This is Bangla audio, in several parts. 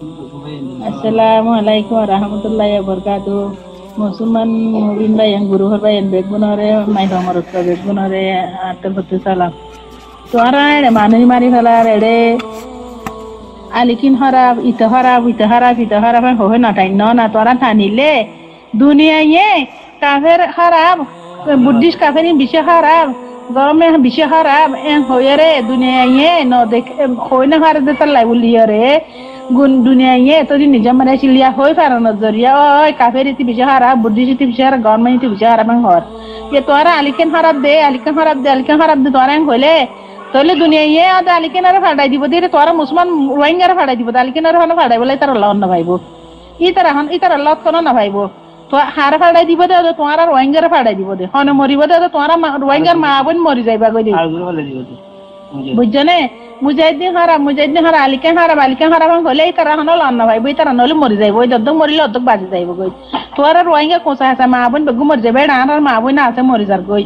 Assalamualaikum warahmatullahi wabarakatuh. Musulman mubin bayan guru har bayan begunore mai domar to begunore atar betul salam. Tuara ere mani mari fala ere alikin harap ita harap ho na tai no na tuara thanile dunia ye kafir harap buddhist kafir bishe harap গরমে বেশি খারাপ হইরে দুনিয়ায় ন দেখ হই না হারে দে তালাই বলিরে গুন দুনিয়ায় তোদি নিজে মানে চিলিয়া হই পারানো জরিয়া ওই কাফের ইতি বেশি খারাপ বুদ্ধিস্ট ইতি বেশি খারাপ গরমে ইতি বেশি খারাপ হর যে তোরা আলিকেন খারাপ দে তোরা হইলে তাহলে দুনিয়ায় আদা আলিকেন আর ফাড়াই দিব দে তোরা মুসলমান রোহিঙ্গার ফাড়াই দিব আলিকেন আর ফাড়াই বলে তারা লন না ভাইবো ই তারা লত কোন না ভাইবো তো হার ফাড়াই দিব দে তোমার রোহিঙ্গার ফাড়াই দিব দে হনে মরিব দে তোমার রোহিঙ্গার মা বোন মরি যাইবা কই দি বুঝছো নে মুজাহিদিন হারা আলিকে হারা হলে তারা হন লন না ভাইবো তারা নলে মরি যাইব ওই দদ্দক মরিলে অদ্দক বাজি যাইব কই তোমার রোহিঙ্গা কোসা আছে মা বোন বেগু মরি যাবে আর মা বোন আছে মরি যার কই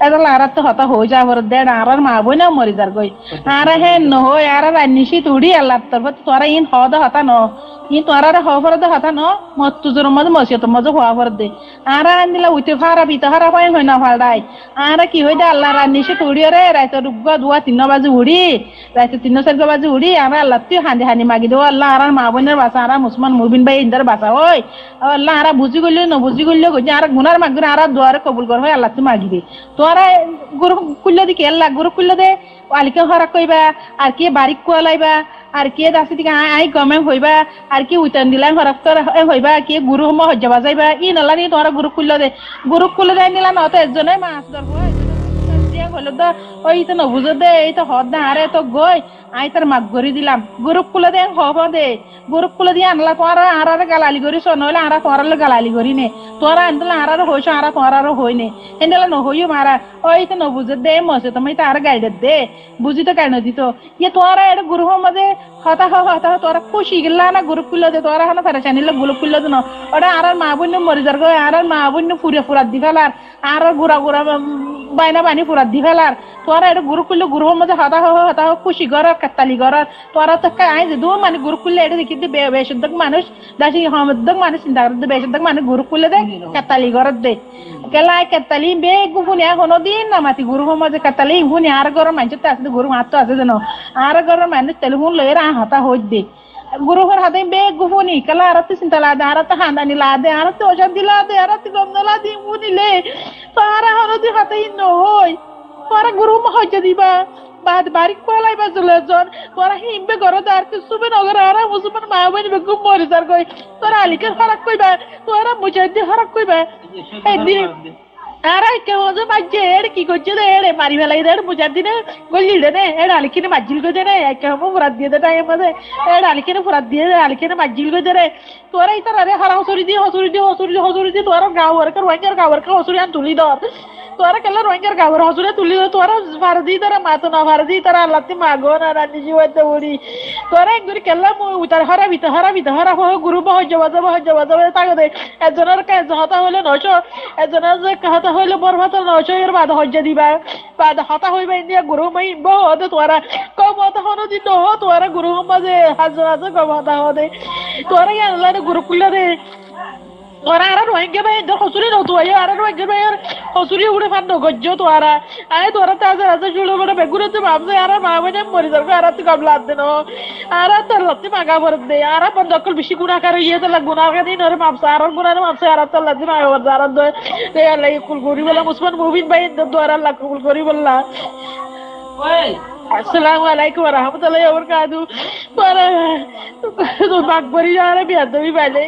এটা লারাত তো হতা হই যাবর দে আর মা বোন মরি যার কই আর হে ন হই আর রান্নিশি তুড়ি আল্লাহ তরফ তোরা ইন হদ হতা ন ই তোরা হফর দে হতা ন মত তুজুর মজ মসিয়ত মজ হওয়ার দে আর আনিলা উইতে ফারা বিতে হারা পাই হই না ফালদাই আর কি হই দে আল্লাহ রান্নিশি তুড়ি রে রাইত রুগ দুয়া 3 বাজে উড়ি রাইত 3-4 বাজে উড়ি আর আল্লাহ তুই হানি হানি মাগি দে আল্লাহ আর মা বোনের বাসা আর মুসলমান মুবিন ভাই ইন্দার বাসা ওই আল্লাহ আর বুঝি গইল ন বুঝি গইল কই আর গুনার মাগরে আর দুয়ারে কবুল কর হয় আল্লাহ তুই মাগি দে তোরা গুরু কুল্ল দি কে আল্লাহ গুরু কুল্ল দে আলিকে হরা কইবা আর কি বারিক কোলাইবা আর কি দাসি দিকে আই গমে হইবা আর কি উইতান দিলাই হরক তোর হইবা কি গুরু হম হজ্জা যাইবা ই নলা নি তোরা গুরু কুল্ল দে নিলা নত একজনে মাছ ধর হয় হলো দা ওই তো নবুঝ দে এই তো হদ না আরে তো গই আই তার মাগ গরি দিলাম গ্রুপ কুলে দে হব দে গ্রুপ কুলে দিয়ে আনলা তোরা আর গালালি গরি সনইলা আর তোরা গালালি গরি নে তোরা আনলা আর হইছ আর তোরা হই নে হেন্দলা ন হইও মারা ওই তো নবুঝ দে মসে তুমি তার গাইড দে বুঝি তো কেন দিত ইয়ে তোরা এর গুরু মধ্যে হতা তোরা খুশি গেলা না গ্রুপ কুলে দে তোরা হন ফেরেশানি লে গ্রুপ কুলে দে ন ওটা আর মা বোন মরি যার গো আর মা বোন ফুরা দি ফেলার আর গুড়া বাইনা বানি ফুরা দি ফেলার তোরা এটা গুরু কুলে গুরু মধ্যে হতা খুশি গর কাতালি গর তোরা তো আই যে দু মানে গুরু কুলে এটা দেখি দে বেশুদ্ধ মানুষ দাসি হমদ্দ মানুষ চিন্তা করতে বেশুদ্ধ মানে গুরু কুলে দে কাতালি গর দে কেলাই কাতালি বে গুফুনি এখনো দিন না মাতি গুরু মধ্যে কাতালি গুনি আর গর মানুষ তো আছে গুরু মাত তো আছে জানো আর গর মানুষ টেলিফোন লয়ে রা হতা হই দে গুরু হর হাতে বে গুফুনি কেলা আর তো চিন্তা লাদে আর তো হান্দানি লাদে আর তো ওষুধ দিলা দে আর তো গম দলা দি মুনিলে তারা হনো দি হাতে ইন হই তোরা গুরু মহজ্জা দিবা বাদ বারিক কোলাই বা জলজন তোরা হিমবে গরদার তো সুবে নগর আর মুসলমান মা বনি বেগু মরি যার কই তোরা আলিকে হরাক কইবা তোরা মুজাহিদি হরাক কইবা এই দি আর কে ওজে বাজে এর কি করছে রে এর মারি ফেলাই দে মুজাহিদি নে গলি দে নে এর আলিকে মাজিল কই দে রে কে হবো ফুরাত দিয়ে দে টাইম আছে এর আলিকে ফুরাত দিয়ে দে আলিকে মাজিল কই দে রে তোরা ইতার আরে হারা হসুরি দি তোরা গাওয়ার হসুরি আন তুলি দর তোরা কেলা রোহিঙ্গার গাওয়ার হসুরে তুলি তোরা ফারদি তারা মাতো না ফারদি তারা আল্লাহতি মাগো না রানি জীবতে উড়ি তোরা একগুরি কেলা উতার হারা বিতা হো গুরু বহজ তাকে দে একজনের কাজ হতা হইলে 900 একজনের যে হতা হইলে বরভাত 900 এর বাদ হজ্জা দিবা বাদ হতা হইবা ইন্ডিয়া গুরু মাই বহদ তোরা কম হতা হনো দিন হো তোরা গুরু মাঝে হাজার আছে কম হতা হদে তোরা আল্লাহ গুরু কুল্লা দে তোরা আর রোহিঙ্গা ভাই হসুরি নতো আর রোহিঙ্গা ভাই হসুরি উড়ে ফান গজ্জ তোরা আয় তোরা তাজা রাজা জুড়ে বড় বেগুরে তো ভাবছে আর মা বনে মরি যাবে আর তুই কবলা দে ন আর তোর লতি মাগা ভর দে আর বন্ধকল বেশি গুনাহগার ইয়ে তো গুনাহগার দিন আর মাপসা আর গুনার মাপসা আর তোর লতি মাগা ভর আর দে আল্লাহ কুল করি বলা মুসলমান মুবিন ভাই দ্বারা আল্লাহ কুল করি বললা ওই Assalamualaikum warahmatullahi wabarakatuh. Para tu bak bari jara biar tu bi bale.